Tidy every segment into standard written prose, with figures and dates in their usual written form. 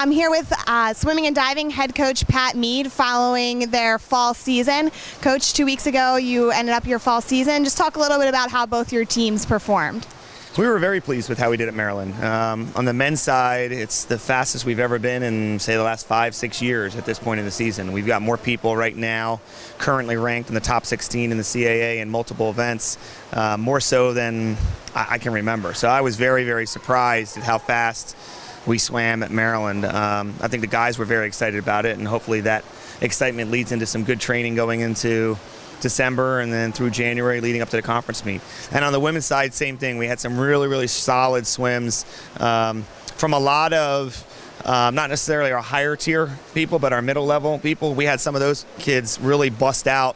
I'm here with swimming and diving head coach Pat Mead following their fall season. Coach, 2 weeks ago you ended up your fall season. Just talk a little bit about how both your teams performed. We were very pleased with how we did at Maryland. On the men's side, it's the fastest we've ever been in, say, the last 5-6 years at this point in the season. We've got more people right now currently ranked in the top 16 in the CAA in multiple events, more so than I can remember. So I was very, very surprised at how fast we swam at Maryland. I think the guys were very excited about it, and hopefully that excitement leads into some good training going into December and then through January leading up to the conference meet. And on the women's side, same thing. We had some really, really solid swims from a lot of not necessarily our higher tier people, but our middle level people. We had some of those kids really bust out.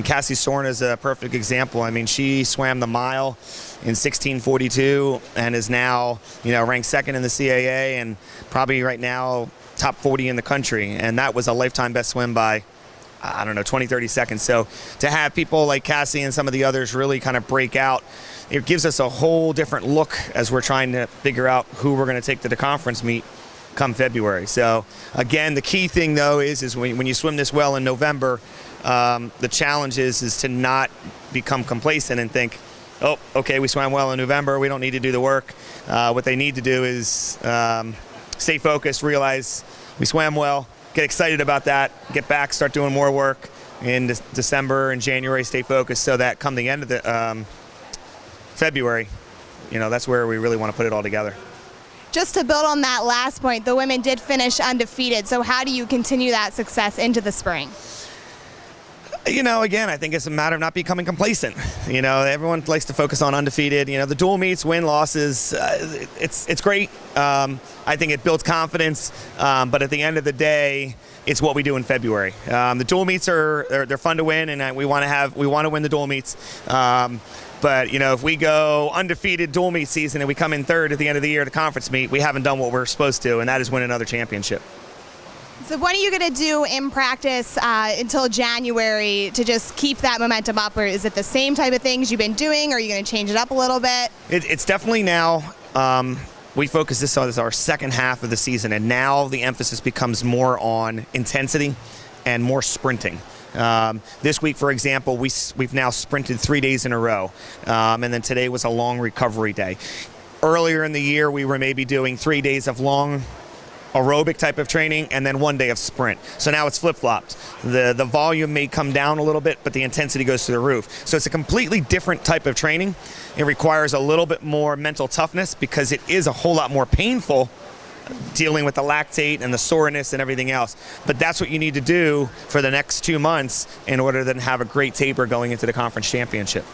Cassie Sorn is a perfect example. I mean, she swam the mile in 16:42 and is now, ranked second in the CAA and probably right now top 40 in the country. And that was a lifetime best swim by 20, 30 seconds. So to have people like Cassie and some of the others really kind of break out, it gives us a whole different look as we're trying to figure out who we're going to take to the conference meet come February. So again, the key thing though is when you swim this well in November, the challenge is to not become complacent and think, oh, okay, we swam well in November, we don't need to do the work. What they need to do is stay focused, realize we swam well, get excited about that, get back, start doing more work in December and January, stay focused so that come the end of the February, that's where we really want to put it all together. Just to build on that last point, the women did finish undefeated, so how do you continue that success into the spring? Again, I think it's a matter of not becoming complacent. Everyone likes to focus on undefeated. The dual meets, win, losses, it's great. I think it builds confidence, but at the end of the day, it's what we do in February. The dual meets they're fun to win, and we want to win the dual meets. But if we go undefeated dual meet season and we come in third at the end of the year at the conference meet, we haven't done what we're supposed to, and that is win another championship. So what are you going to do in practice until January to just keep that momentum up? Or is it the same type of things you've been doing, or are you going to change it up a little bit? It's definitely now, we focus this on as our second half of the season, and now the emphasis becomes more on intensity and more sprinting. This week, for example, we've now sprinted 3 days in a row, and then today was a long recovery day. Earlier in the year, we were maybe doing 3 days of long aerobic type of training and then 1 day of sprint. So now it's flip-flopped. The volume may come down a little bit, but the intensity goes through the roof. So it's a completely different type of training. It requires a little bit more mental toughness because it is a whole lot more painful dealing with the lactate and the soreness and everything else. But that's what you need to do for the next 2 months in order to then have a great taper going into the conference championship.